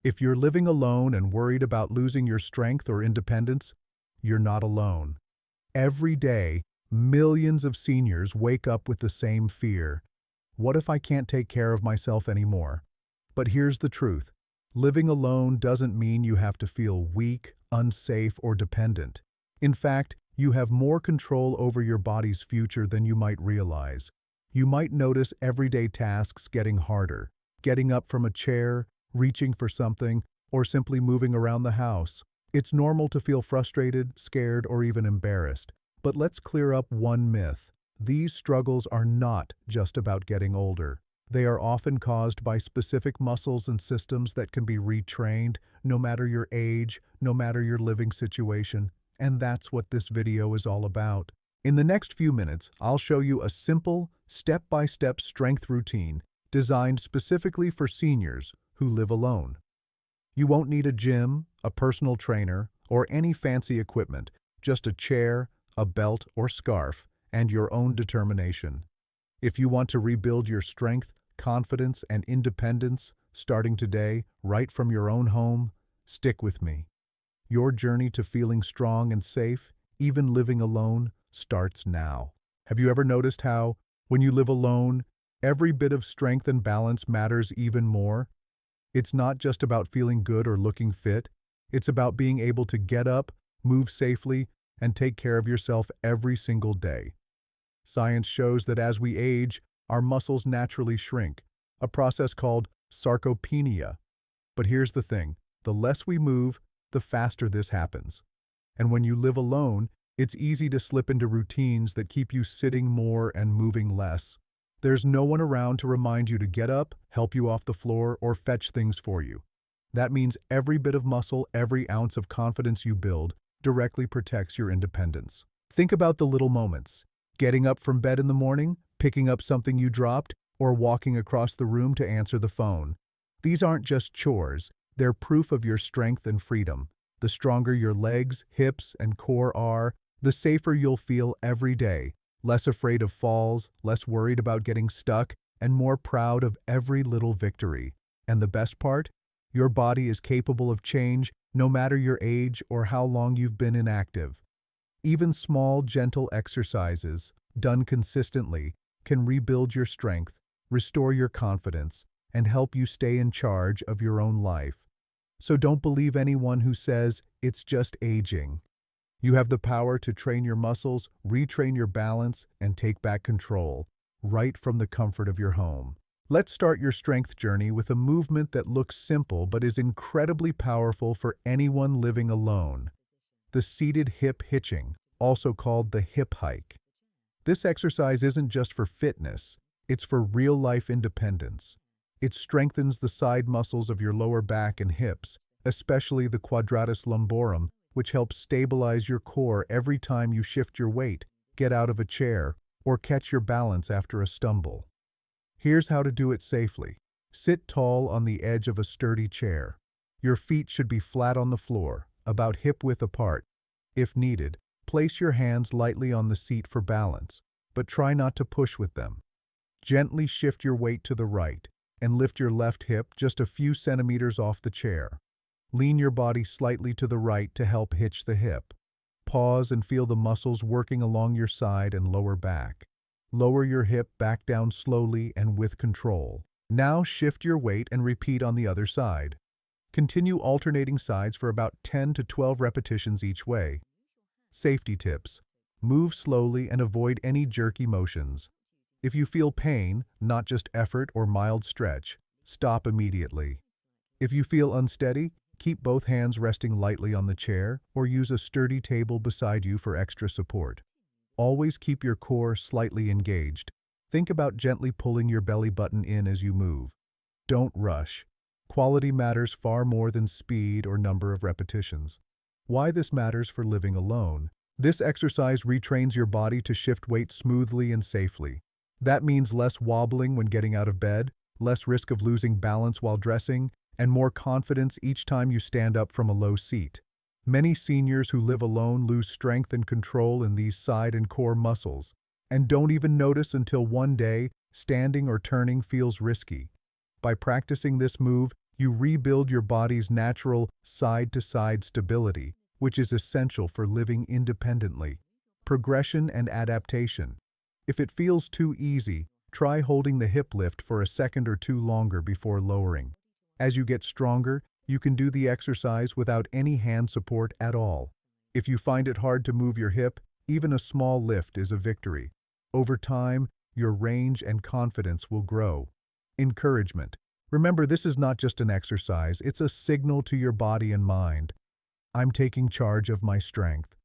If you're living alone and worried about losing your strength or independence, you're not alone. Every day, millions of seniors wake up with the same fear. What if I can't take care of myself anymore? But here's the truth. Living alone doesn't mean you have to feel weak, unsafe, or dependent. In fact, you have more control over your body's future than you might realize. You might notice everyday tasks getting harder, getting up from a chair, reaching for something, or simply moving around the house. It's normal to feel frustrated, scared, or even embarrassed. But let's clear up one myth. These struggles are not just about getting older. They are often caused by specific muscles and systems that can be retrained, no matter your age, no matter your living situation. And that's what this video is all about. In the next few minutes, I'll show you a simple, step-by-step strength routine designed specifically for seniors who live alone. You won't need a gym, a personal trainer, or any fancy equipment, just a chair, a belt or scarf, and your own determination. If you want to rebuild your strength, confidence, and independence starting today, right from your own home, stick with me. Your journey to feeling strong and safe, even living alone, starts now. Have you ever noticed how, when you live alone, every bit of strength and balance matters even more? It's not just about feeling good or looking fit. It's about being able to get up, move safely, and take care of yourself every single day. Science shows that as we age, our muscles naturally shrink, a process called sarcopenia. But here's the thing, the less we move, the faster this happens. And when you live alone, it's easy to slip into routines that keep you sitting more and moving less. There's no one around to remind you to get up, help you off the floor, or fetch things for you. That means every bit of muscle, every ounce of confidence you build, directly protects your independence. Think about the little moments. Getting up from bed in the morning, picking up something you dropped, or walking across the room to answer the phone. These aren't just chores, they're proof of your strength and freedom. The stronger your legs, hips, and core are, the safer you'll feel every day, less afraid of falls, less worried about getting stuck, and more proud of every little victory. And the best part? Your body is capable of change, no matter your age or how long you've been inactive. Even small, gentle exercises, done consistently, can rebuild your strength, restore your confidence, and help you stay in charge of your own life. So don't believe anyone who says it's just aging. You have the power to train your muscles, retrain your balance, and take back control, right from the comfort of your home. Let's start your strength journey with a movement that looks simple but is incredibly powerful for anyone living alone. The seated hip hitching, also called the hip hike. This exercise isn't just for fitness, it's for real-life independence. It strengthens the side muscles of your lower back and hips, especially the quadratus lumborum, which helps stabilize your core every time you shift your weight, get out of a chair, or catch your balance after a stumble. Here's how to do it safely. Sit tall on the edge of a sturdy chair. Your feet should be flat on the floor, about hip-width apart. If needed, place your hands lightly on the seat for balance, but try not to push with them. Gently shift your weight to the right, and lift your left hip just a few centimeters off the chair. Lean your body slightly to the right to help hitch the hip. Pause and feel the muscles working along your side and lower back. Lower your hip back down slowly and with control. Now shift your weight and repeat on the other side. Continue alternating sides for about 10 to 12 repetitions each way. Safety tips. Move slowly and avoid any jerky motions. If you feel pain, not just effort or mild stretch, stop immediately. If you feel unsteady, keep both hands resting lightly on the chair or use a sturdy table beside you for extra support. Always keep your core slightly engaged. Think about gently pulling your belly button in as you move. Don't rush. Quality matters far more than speed or number of repetitions. Why this matters for living alone? This exercise retrains your body to shift weight smoothly and safely. That means less wobbling when getting out of bed, less risk of losing balance while dressing, and more confidence each time you stand up from a low seat. Many seniors who live alone lose strength and control in these side and core muscles, and don't even notice until one day standing or turning feels risky. By practicing this move, You rebuild your body's natural side-to-side stability, which is essential for living independently. Progression and adaptation. If it feels too easy, try holding the hip lift for a second or two longer before lowering. As you get stronger, you can do the exercise without any hand support at all. If you find it hard to move your hip, even a small lift is a victory. Over time, your range and confidence will grow. Encouragement. Remember, this is not just an exercise, it's a signal to your body and mind. I'm taking charge of my strength.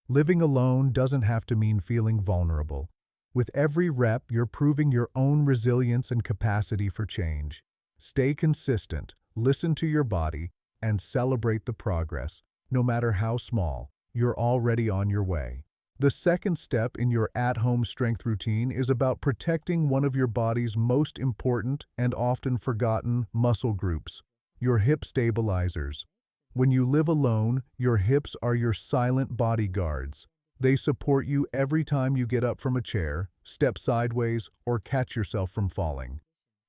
Living alone doesn't have to mean feeling vulnerable. With every rep, you're proving your own resilience and capacity for change. Stay consistent, listen to your body, and celebrate the progress. No matter how small, you're already on your way. The second step in your at-home strength routine is about protecting one of your body's most important and often forgotten muscle groups, your hip stabilizers. When you live alone, your hips are your silent bodyguards. They support you every time you get up from a chair, step sideways, or catch yourself from falling.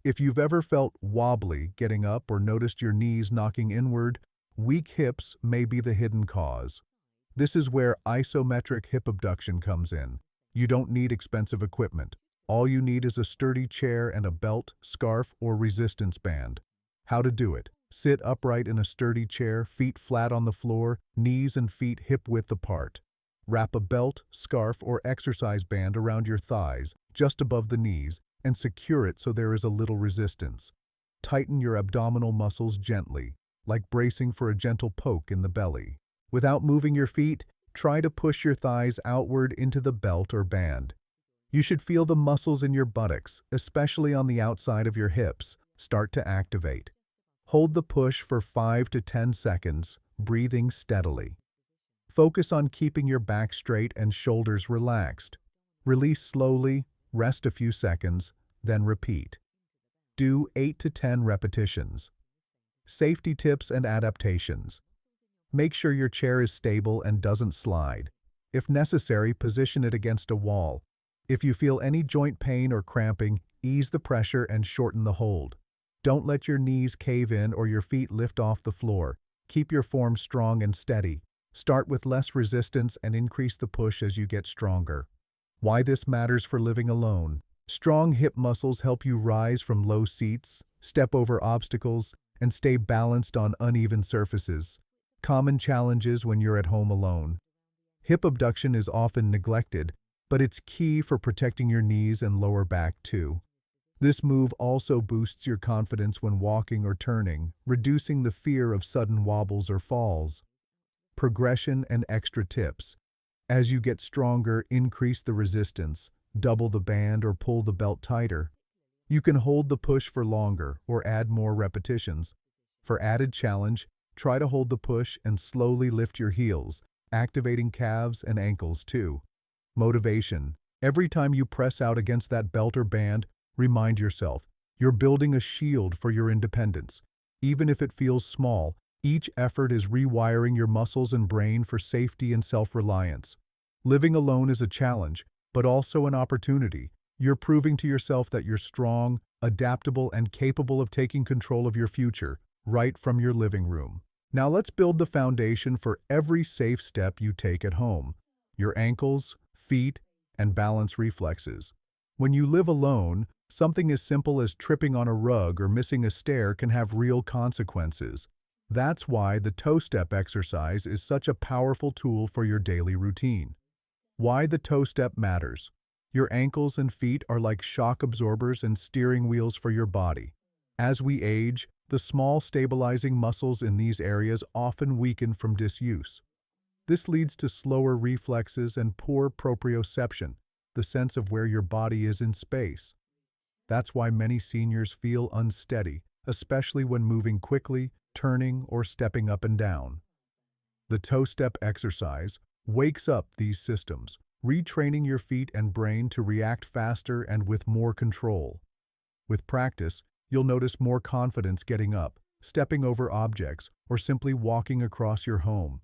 If you've ever felt wobbly getting up or noticed your knees knocking inward, weak hips may be the hidden cause. This is where isometric hip abduction comes in. You don't need expensive equipment. All you need is a sturdy chair and a belt, scarf, or resistance band. How to do it? Sit upright in a sturdy chair, feet flat on the floor, knees and feet hip-width apart. Wrap a belt, scarf, or exercise band around your thighs, just above the knees, and secure it so there is a little resistance. Tighten your abdominal muscles gently, like bracing for a gentle poke in the belly. Without moving your feet, try to push your thighs outward into the belt or band. You should feel the muscles in your buttocks, especially on the outside of your hips, start to activate. Hold the push for 5 to 10 seconds, breathing steadily. Focus on keeping your back straight and shoulders relaxed. Release slowly, rest a few seconds, then repeat. Do 8 to 10 repetitions. Safety tips and adaptations. Make sure your chair is stable and doesn't slide. If necessary, position it against a wall. If you feel any joint pain or cramping, ease the pressure and shorten the hold. Don't let your knees cave in or your feet lift off the floor. Keep your form strong and steady. Start with less resistance and increase the push as you get stronger. Why this matters for living alone. Strong hip muscles help you rise from low seats, step over obstacles, and stay balanced on uneven surfaces. Common challenges when you're at home alone. Hip abduction is often neglected, but it's key for protecting your knees and lower back too. This move also boosts your confidence when walking or turning, reducing the fear of sudden wobbles or falls. Progression and extra tips. As you get stronger, increase the resistance, double the band or pull the belt tighter. You can hold the push for longer or add more repetitions. For added challenge, try to hold the push and slowly lift your heels, activating calves and ankles too. Motivation. Every time you press out against that belt or band, remind yourself, you're building a shield for your independence. Even if it feels small, each effort is rewiring your muscles and brain for safety and self-reliance. Living alone is a challenge, but also an opportunity. You're proving to yourself that you're strong, adaptable, and capable of taking control of your future, right from your living room. Now let's build the foundation for every safe step you take at home. Your ankles, feet, and balance reflexes. When you live alone, something as simple as tripping on a rug or missing a stair can have real consequences. That's why the toe step exercise is such a powerful tool for your daily routine. Why the toe step matters. Your ankles and feet are like shock absorbers and steering wheels for your body. As we age, the small stabilizing muscles in these areas often weaken from disuse. This leads to slower reflexes and poor proprioception, the sense of where your body is in space. That's why many seniors feel unsteady, especially when moving quickly, turning, or stepping up and down. The toe step exercise wakes up these systems, retraining your feet and brain to react faster and with more control. With practice, you'll notice more confidence getting up, stepping over objects, or simply walking across your home.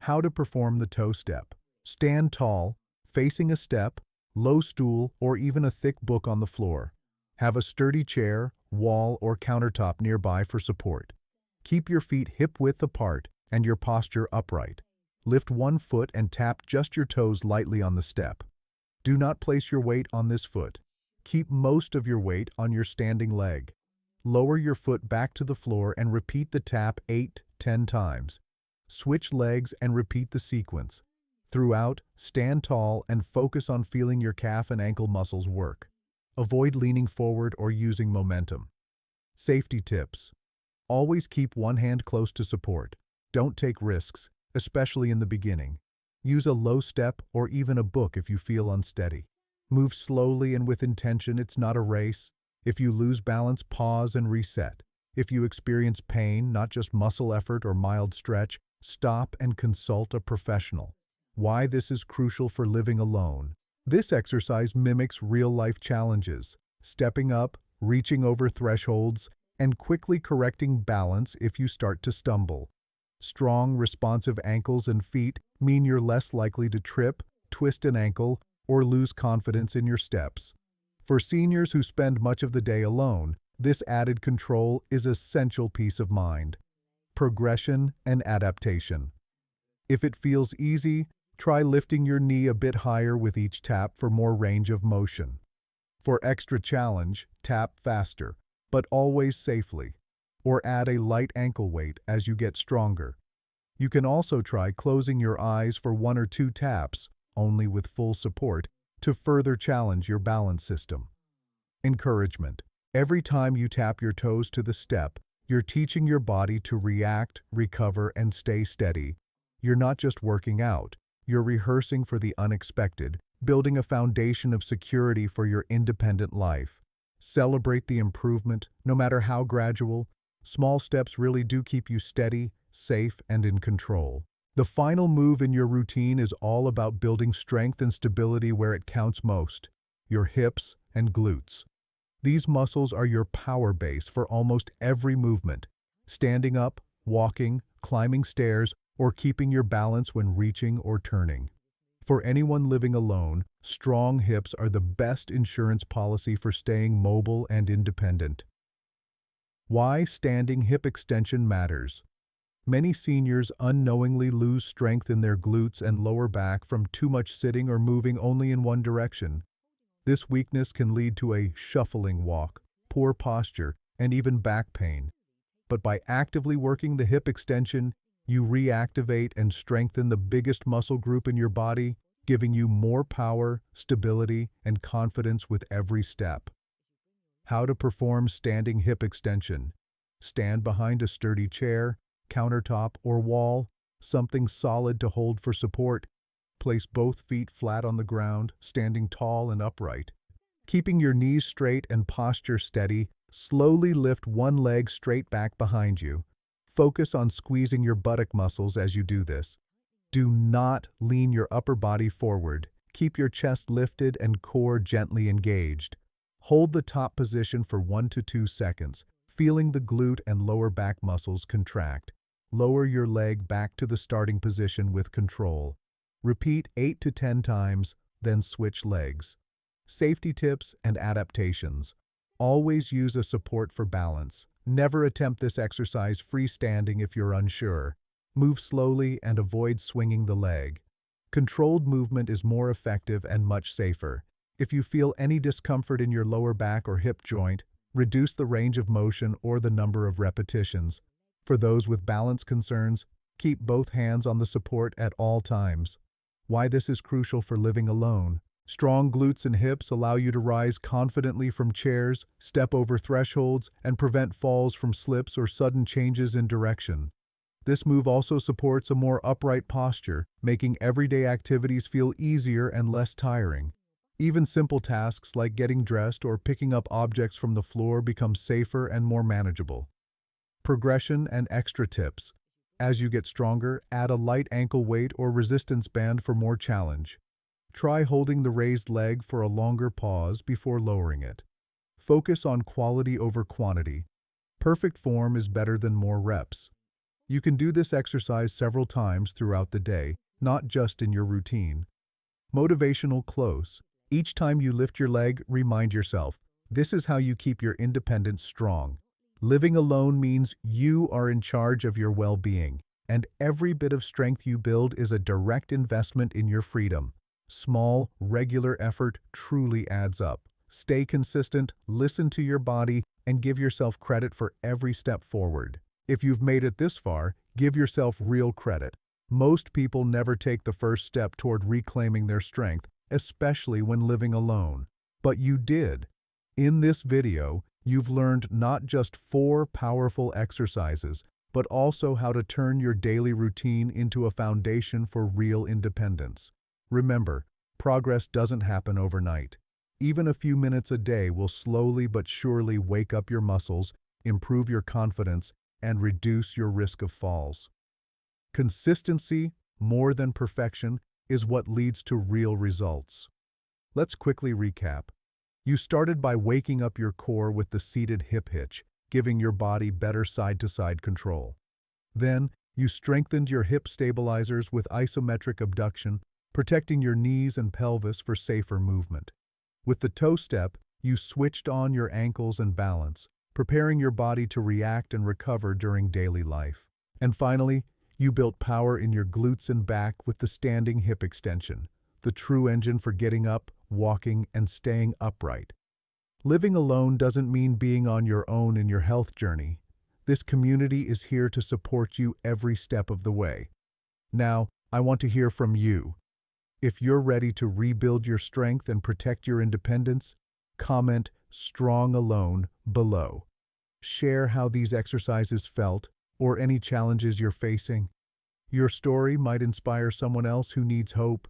How to perform the toe step. Stand tall, facing a step, low stool, or even a thick book on the floor. Have a sturdy chair, wall, or countertop nearby for support. Keep your feet hip-width apart and your posture upright. Lift one foot and tap just your toes lightly on the step. Do not place your weight on this foot. Keep most of your weight on your standing leg. Lower your foot back to the floor and repeat the tap 8-10 times. Switch legs and repeat the sequence. Throughout, stand tall and focus on feeling your calf and ankle muscles work. Avoid leaning forward or using momentum. Safety tips. Always keep one hand close to support. Don't take risks, especially in the beginning. Use a low step or even a book if you feel unsteady. Move slowly and with intention. It's not a race. If you lose balance, pause and reset. If you experience pain, not just muscle effort or mild stretch, stop and consult a professional. Why this is crucial for living alone. This exercise mimics real-life challenges, stepping up, reaching over thresholds, and quickly correcting balance if you start to stumble. Strong, responsive ankles and feet mean you're less likely to trip, twist an ankle, or lose confidence in your steps. For seniors who spend much of the day alone, this added control is essential peace of mind. Progression and adaptation. If it feels easy, try lifting your knee a bit higher with each tap for more range of motion. For extra challenge, tap faster, but always safely, or add a light ankle weight as you get stronger. You can also try closing your eyes for 1 or 2 taps, only with full support, to further challenge your balance system. Encouragement. Every time you tap your toes to the step, you're teaching your body to react, recover, and stay steady. You're not just working out, you're rehearsing for the unexpected, building a foundation of security for your independent life. Celebrate the improvement, no matter how gradual. Small steps really do keep you steady, safe, and in control. The final move in your routine is all about building strength and stability where it counts most, your hips and glutes. These muscles are your power base for almost every movement, standing up, walking, climbing stairs, or keeping your balance when reaching or turning. For anyone living alone, strong hips are the best insurance policy for staying mobile and independent. Why standing hip extension matters. Many seniors unknowingly lose strength in their glutes and lower back from too much sitting or moving only in one direction. This weakness can lead to a shuffling walk, poor posture, and even back pain. But by actively working the hip extension, you reactivate and strengthen the biggest muscle group in your body, giving you more power, stability, and confidence with every step. How to perform standing hip extension. Stand behind a sturdy chair, countertop, or wall, something solid to hold for support. Place both feet flat on the ground, standing tall and upright. Keeping your knees straight and posture steady, slowly lift one leg straight back behind you. Focus on squeezing your buttock muscles as you do this. Do not lean your upper body forward. Keep your chest lifted and core gently engaged. Hold the top position for 1 to 2 seconds, feeling the glute and lower back muscles contract. Lower your leg back to the starting position with control. Repeat 8 to 10 times, then switch legs. Safety tips and adaptations. Always use a support for balance. Never attempt this exercise freestanding if you're unsure. Move slowly and avoid swinging the leg. Controlled movement is more effective and much safer. If you feel any discomfort in your lower back or hip joint, reduce the range of motion or the number of repetitions. For those with balance concerns, keep both hands on the support at all times. Why this is crucial for living alone. Strong glutes and hips allow you to rise confidently from chairs, step over thresholds, and prevent falls from slips or sudden changes in direction. This move also supports a more upright posture, making everyday activities feel easier and less tiring. Even simple tasks like getting dressed or picking up objects from the floor become safer and more manageable. Progression and extra tips. As you get stronger, add a light ankle weight or resistance band for more challenge. Try holding the raised leg for a longer pause before lowering it. Focus on quality over quantity. Perfect form is better than more reps. You can do this exercise several times throughout the day, not just in your routine. Motivational close. Each time you lift your leg, remind yourself, This is how you keep your independence strong. Living alone means you are in charge of your well-being, and every bit of strength you build is a direct investment in your freedom. Small, regular effort truly adds up. Stay consistent, listen to your body, and give yourself credit for every step forward. If you've made it this far, give yourself real credit. Most people never take the first step toward reclaiming their strength, especially when living alone. But you did. In this video, you've learned not just 4 powerful exercises, but also how to turn your daily routine into a foundation for real independence. Remember, progress doesn't happen overnight. Even a few minutes a day will slowly but surely wake up your muscles, improve your confidence, and reduce your risk of falls. Consistency, more than perfection, is what leads to real results. Let's quickly recap. You started by waking up your core with the seated hip hitch, giving your body better side-to-side control. Then, you strengthened your hip stabilizers with isometric abduction, protecting your knees and pelvis for safer movement. With the toe step, you switched on your ankles and balance, preparing your body to react and recover during daily life. And finally, you built power in your glutes and back with the standing hip extension, the true engine for getting up, walking, and staying upright. Living alone doesn't mean being on your own in your health journey. This community is here to support you every step of the way. Now, I want to hear from you. If you're ready to rebuild your strength and protect your independence, comment "strong alone" below. Share how these exercises felt or any challenges you're facing. Your story might inspire someone else who needs hope.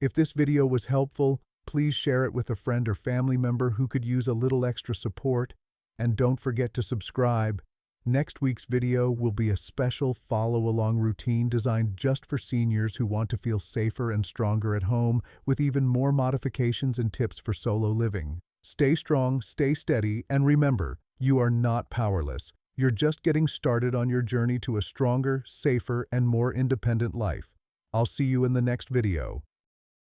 If this video was helpful, please share it with a friend or family member who could use a little extra support. And don't forget to subscribe. Next week's video will be a special follow-along routine designed just for seniors who want to feel safer and stronger at home, with even more modifications and tips for solo living. Stay strong, stay steady, and remember, you are not powerless. You're just getting started on your journey to a stronger, safer, and more independent life. I'll see you in the next video.